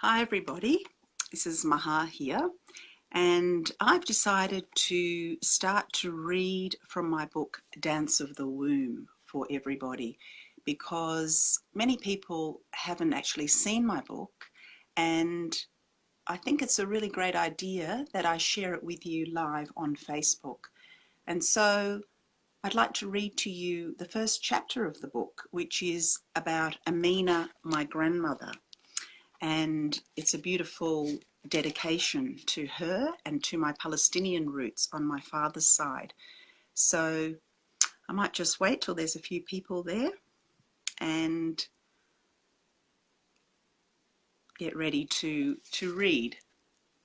Hi everybody, this is Maha here, and I've decided to start to read from my book Dance of the Womb for everybody because many people haven't actually seen my book, and I think it's a really great idea that I share it with you live on Facebook. And so I'd like to read to you the first chapter of the book, which is about Amina, my grandmother. And it's a beautiful dedication to her and to my Palestinian roots on my father's side. So I might just wait till there's a few people there and get ready to read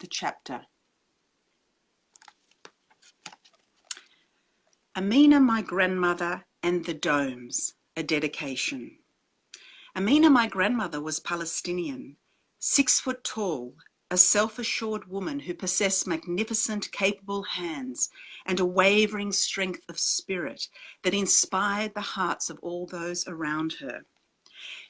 the chapter. Amina, my grandmother, and the domes, a dedication. Amina, my grandmother, was Palestinian, 6 foot tall, a self-assured woman who possessed magnificent, capable hands and a wavering strength of spirit that inspired the hearts of all those around her.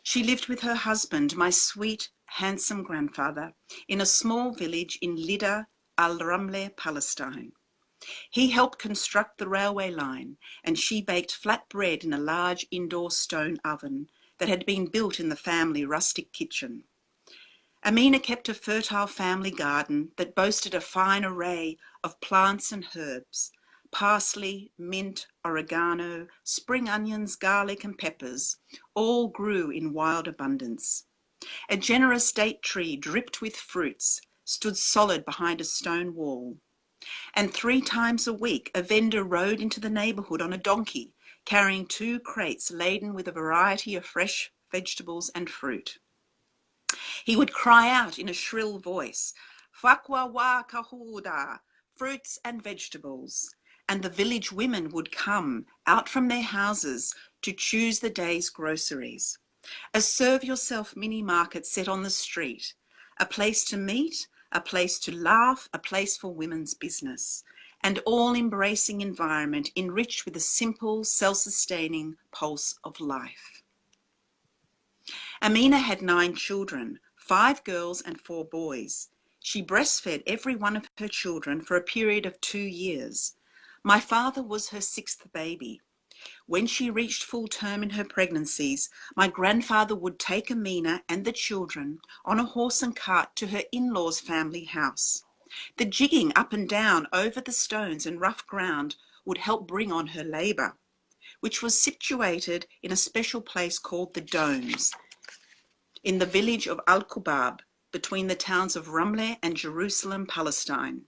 She lived with her husband, my sweet, handsome grandfather, in a small village in Lida al-Ramle, Palestine. He helped construct the railway line, and she baked flat bread in a large indoor stone oven that had been built in the family rustic kitchen. Amina kept a fertile family garden that boasted a fine array of plants and herbs. Parsley, mint, oregano, spring onions, garlic and peppers all grew in wild abundance. A generous date tree dripped with fruits stood solid behind a stone wall. And 3 times a week a vendor rode into the neighbourhood on a donkey, carrying 2 crates laden with a variety of fresh vegetables and fruit. He would cry out in a shrill voice, "Fakwa wa kahuda," fruits and vegetables, and the village women would come out from their houses to choose the day's groceries. A serve-yourself mini market set on the street, a place to meet, a place to laugh, a place for women's business, and all-embracing environment enriched with a simple, self-sustaining pulse of life. Amina had 9 children, 5 girls and 4 boys. She breastfed every one of her children for a period of 2 years. My father was her 6th baby. When she reached full term in her pregnancies, my grandfather would take Amina and the children on a horse and cart to her in-laws' family house. The jigging up and down over the stones and rough ground would help bring on her labour, which was situated in a special place called the Domes, in the village of Al-Kubab, between the towns of Ramle and Jerusalem, Palestine.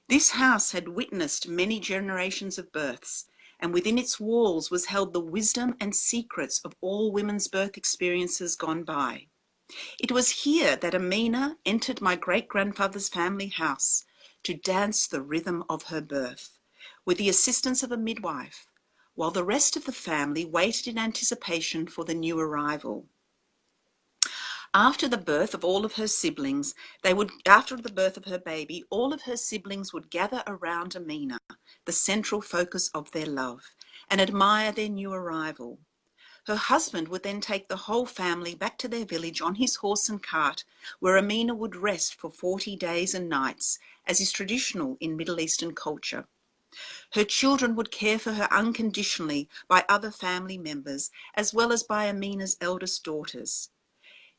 This house had witnessed many generations of births, and within its walls was held the wisdom and secrets of all women's birth experiences gone by. It was here that Amina entered my great-grandfather's family house to dance the rhythm of her birth, with the assistance of a midwife, while the rest of the family waited in anticipation for the new arrival. After the birth of all of her siblings, after the birth of her baby, all of her siblings would gather around Amina, the central focus of their love, and admire their new arrival. Her husband would then take the whole family back to their village on his horse and cart, where Amina would rest for 40 days and nights, as is traditional in Middle Eastern culture. Her children would care for her unconditionally by other family members, as well as by Amina's eldest daughters.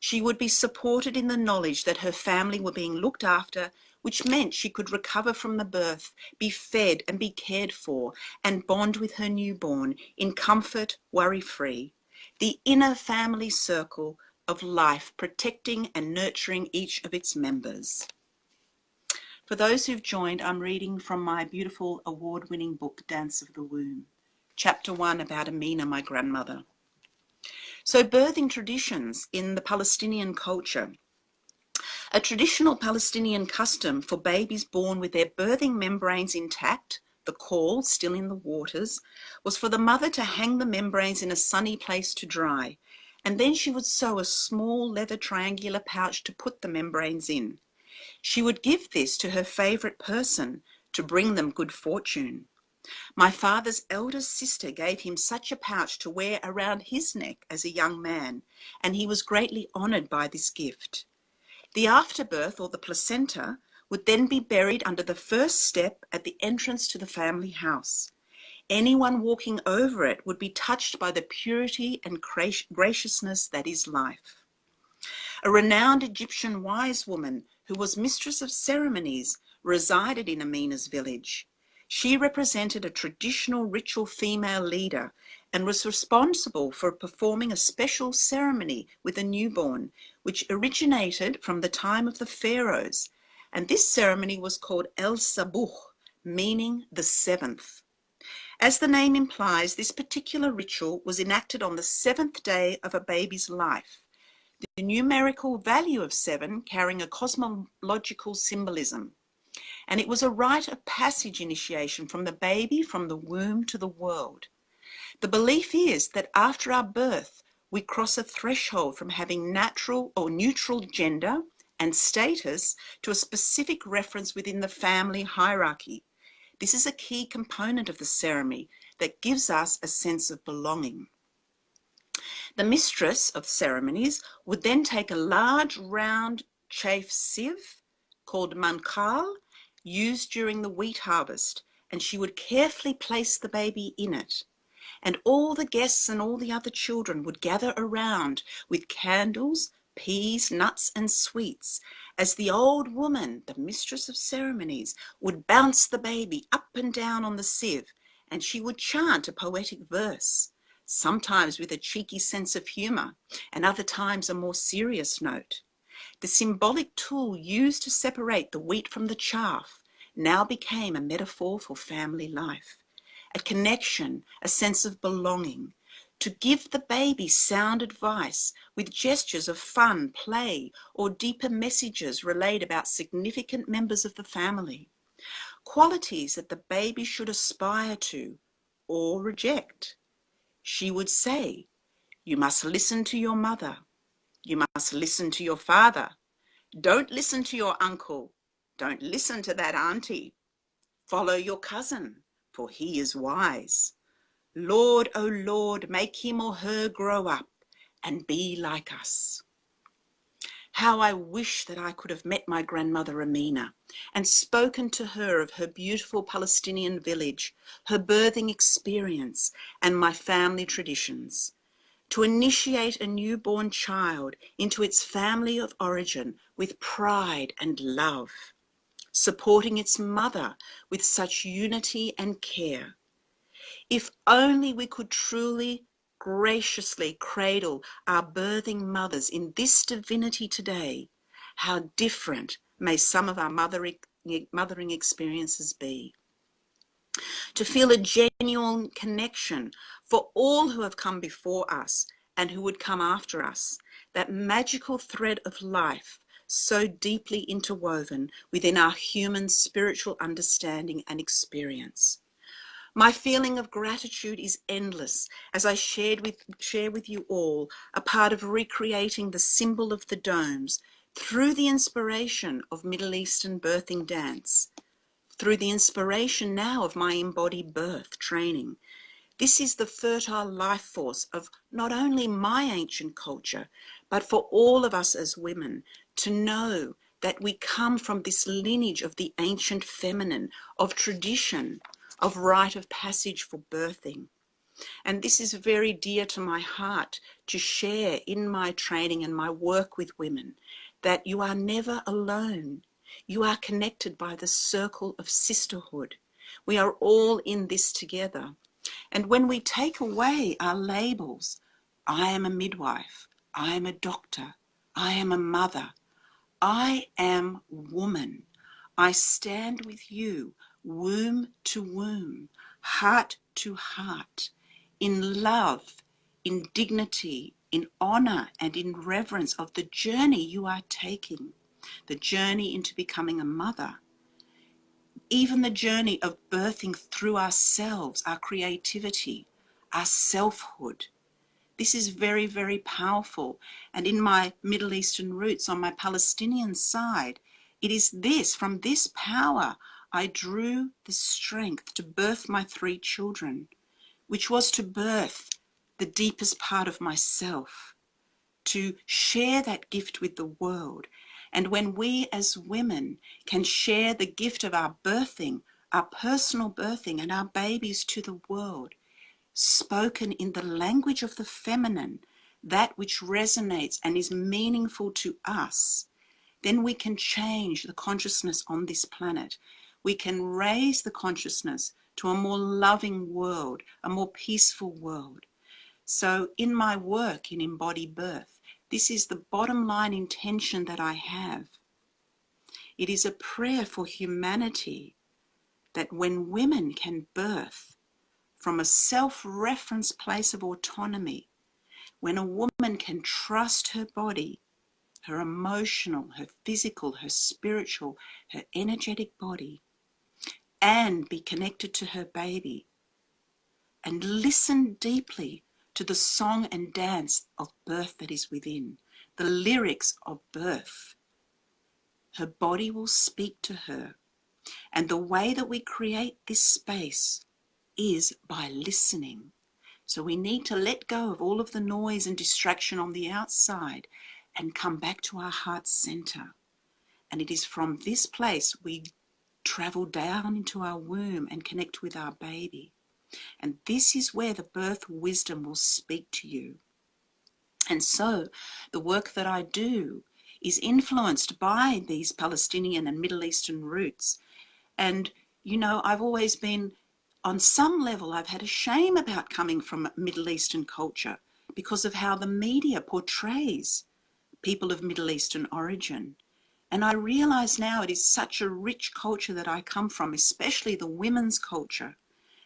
She would be supported in the knowledge that her family were being looked after, which meant she could recover from the birth, be fed and be cared for, and bond with her newborn in comfort, worry-free. The inner family circle of life, protecting and nurturing each of its members. For those who've joined, I'm reading from my beautiful award-winning book, Dance of the Womb. Chapter 1 about Amina, my grandmother. So birthing traditions in the Palestinian culture. A traditional Palestinian custom for babies born with their birthing membranes intact, the caul still in the waters, was for the mother to hang the membranes in a sunny place to dry, and then she would sew a small leather triangular pouch to put the membranes in. She would give this to her favourite person to bring them good fortune. My father's eldest sister gave him such a pouch to wear around his neck as a young man, and he was greatly honoured by this gift. The afterbirth, or the placenta, would then be buried under the first step at the entrance to the family house. Anyone walking over it would be touched by the purity and graciousness that is life. A renowned Egyptian wise woman who was mistress of ceremonies resided in Amina's village. She represented a traditional ritual female leader and was responsible for performing a special ceremony with a newborn, which originated from the time of the pharaohs. And this ceremony was called El Sabuh, meaning the seventh. As the name implies, this particular ritual was enacted on the seventh day of a baby's life, the numerical value of 7 carrying a cosmological symbolism. And it was a rite of passage initiation from the baby from the womb to the world. The belief is that after our birth, we cross a threshold from having natural or neutral gender and status to a specific reference within the family hierarchy. This is a key component of the ceremony that gives us a sense of belonging. The mistress of ceremonies would then take a large round chaff sieve called mankal, used during the wheat harvest, and she would carefully place the baby in it. And all the guests and all the other children would gather around with candles, peas, nuts, and sweets, as the old woman, the mistress of ceremonies, would bounce the baby up and down on the sieve, and she would chant a poetic verse, sometimes with a cheeky sense of humour, and other times a more serious note. The symbolic tool used to separate the wheat from the chaff now became a metaphor for family life, a connection, a sense of belonging, to give the baby sound advice with gestures of fun, play, or deeper messages relayed about significant members of the family, qualities that the baby should aspire to or reject. She would say, "You must listen to your mother. You must listen to your father. Don't listen to your uncle. Don't listen to that auntie. Follow your cousin, for he is wise. Lord, O Lord, make him or her grow up and be like us." How I wish that I could have met my grandmother Amina and spoken to her of her beautiful Palestinian village, her birthing experience, and my family traditions. To initiate a newborn child into its family of origin with pride and love, supporting its mother with such unity and care. If only we could truly, graciously cradle our birthing mothers in this divinity today, how different may some of our mothering experiences be. To feel a genuine connection for all who have come before us and who would come after us, that magical thread of life so deeply interwoven within our human spiritual understanding and experience. My feeling of gratitude is endless as I share with you all a part of recreating the symbol of the domes through the inspiration of Middle Eastern birthing dance, through the inspiration now of my embodied birth training. This is the fertile life force of not only my ancient culture, but for all of us as women to know that we come from this lineage of the ancient feminine, of tradition, of rite of passage for birthing. And this is very dear to my heart to share in my training and my work with women, that you are never alone. You are connected by the circle of sisterhood. We are all in this together. And when we take away our labels, I am a midwife, I am a doctor, I am a mother, I am woman. I stand with you, womb to womb, heart to heart, in love, in dignity, in honor, and in reverence of the journey you are taking, the journey into becoming a mother, even the journey of birthing through ourselves, our creativity, our selfhood. This is very, very powerful. And in my Middle Eastern roots, on my Palestinian side, it is this, from this power, I drew the strength to birth my 3 children, which was to birth the deepest part of myself, to share that gift with the world, And when we as women can share the gift of our birthing, our personal birthing and our babies to the world, spoken in the language of the feminine, that which resonates and is meaningful to us, then we can change the consciousness on this planet. We can raise the consciousness to a more loving world, a more peaceful world. So in my work in Embody Birth, this is the bottom line intention that I have. It is a prayer for humanity that when women can birth from a self-reference place of autonomy, when a woman can trust her body, her emotional, her physical, her spiritual, her energetic body, and be connected to her baby, and listen deeply to the song and dance of birth that is within, the lyrics of birth, her body will speak to her. And the way that we create this space is by listening. So we need to let go of all of the noise and distraction on the outside and come back to our heart center. And it is from this place we travel down into our womb and connect with our baby. And this is where the birth wisdom will speak to you. And so the work that I do is influenced by these Palestinian and Middle Eastern roots. And, you know, I've always been, on some level, I've had a shame about coming from Middle Eastern culture because of how the media portrays people of Middle Eastern origin. And I realize now it is such a rich culture that I come from, especially the women's culture.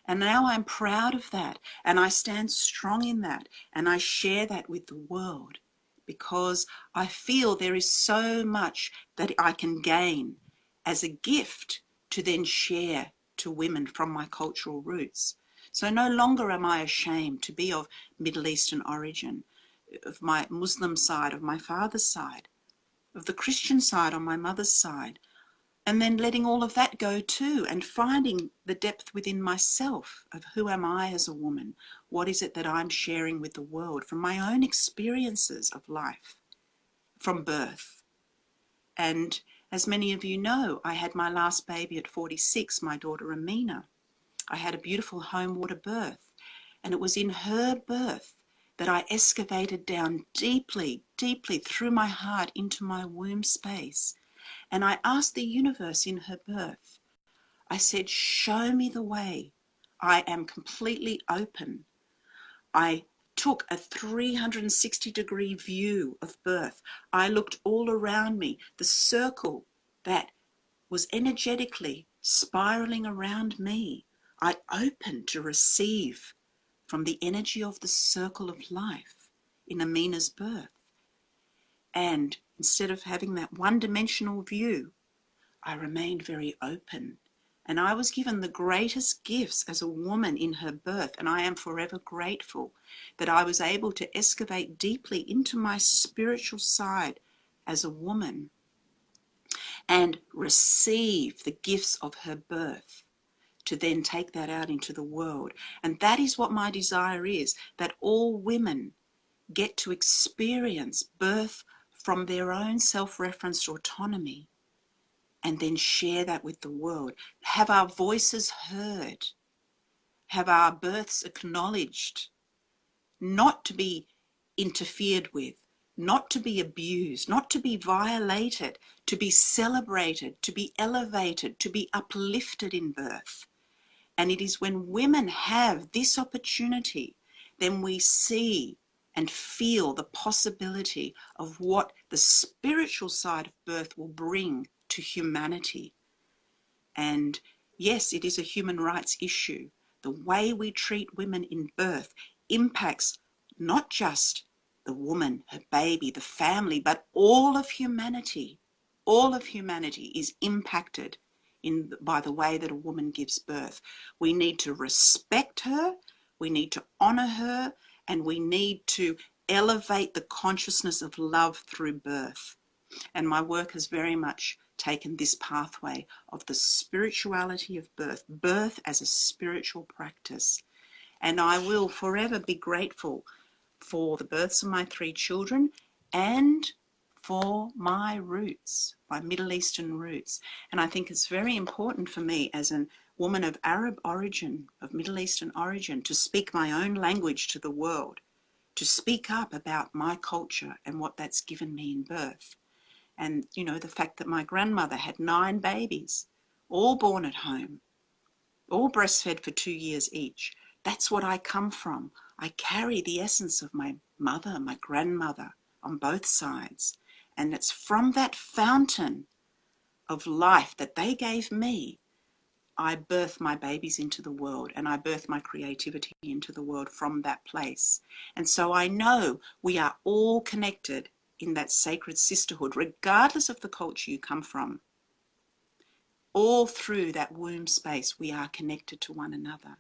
And now I'm proud of that, and I stand strong in that, and I share that with the world because I feel there is so much that I can gain as a gift to then share to women from my cultural roots. So no longer am I ashamed to be of Middle Eastern origin, of my Muslim side, of my father's side, of the Christian side on my mother's side, and then letting all of that go too and finding the depth within myself of who am I as a woman? What is it that I'm sharing with the world from my own experiences of life, from birth? And as many of you know, I had my last baby at 46, my daughter Amina. I had a beautiful home water birth, and it was in her birth that I excavated down deeply, deeply through my heart into my womb space. And I asked the universe in her birth, I said, show me the way. I am completely open. I took a 360-degree view of birth. I looked all around me, the circle that was energetically spiraling around me. I opened to receive from the energy of the circle of life in Amina's birth. And instead of having that one-dimensional view, I remained very open. And I was given the greatest gifts as a woman in her birth, and I am forever grateful that I was able to excavate deeply into my spiritual side as a woman and receive the gifts of her birth to then take that out into the world. And that is what my desire is, that all women get to experience birth from their own self-referenced autonomy and then share that with the world. Have our voices heard, have our births acknowledged, not to be interfered with, not to be abused, not to be violated, to be celebrated, to be elevated, to be uplifted in birth. And it is when women have this opportunity, then we see and feel the possibility of what the spiritual side of birth will bring to humanity. And yes, it is a human rights issue. The way we treat women in birth impacts not just the woman, her baby, the family, but all of humanity. All of humanity is impacted by the way that a woman gives birth. We need to respect her, we need to honor her, and we need to elevate the consciousness of love through birth. And my work has very much taken this pathway of the spirituality of birth, birth as a spiritual practice. And I will forever be grateful for the births of my 3 children and for my roots, my Middle Eastern roots. And I think it's very important for me as a woman of Arab origin, of Middle Eastern origin, to speak my own language to the world, to speak up about my culture and what that's given me in birth. And, you know, the fact that my grandmother had 9 babies, all born at home, all breastfed for 2 years each. That's what I come from. I carry the essence of my mother, my grandmother on both sides. And it's from that fountain of life that they gave me, I birth my babies into the world, and I birth my creativity into the world from that place. And so I know we are all connected in that sacred sisterhood, regardless of the culture you come from. All through that womb space, we are connected to one another.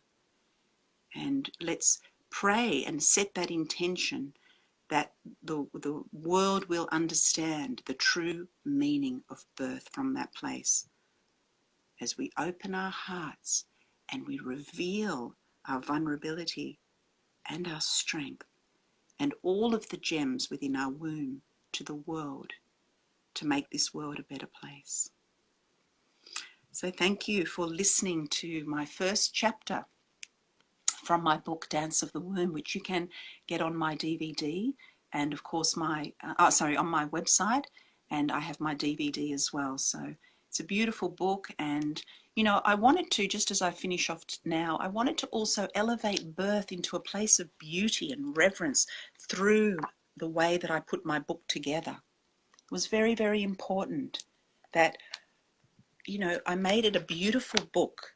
And let's pray and set that intention that the world will understand the true meaning of birth from that place. As we open our hearts and we reveal our vulnerability and our strength and all of the gems within our womb to the world, to make this world a better place. So thank you for listening to my first chapter from my book Dance of the Womb, which you can get on my DVD and of course on my website, and I have my DVD as well. So it's a beautiful book. And you know, I wanted to, just as I finish off now, I wanted to also elevate birth into a place of beauty and reverence through the way that I put my book together. It was very, very important that, you know, I made it a beautiful book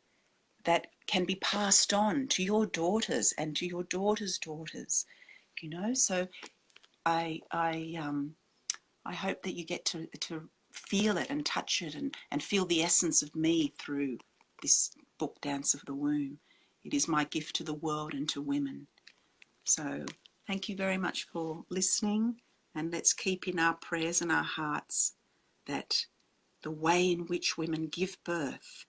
that can be passed on to your daughters and to your daughters' daughters, you know. So I hope that you get to feel it and touch it and feel the essence of me through this book, Dance of the Womb. It is my gift to the world and to women. So thank you very much for listening, and let's keep in our prayers and our hearts that the way in which women give birth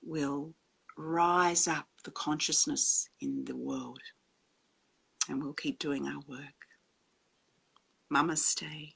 will rise up the consciousness in the world, and we'll keep doing our work. Namaste.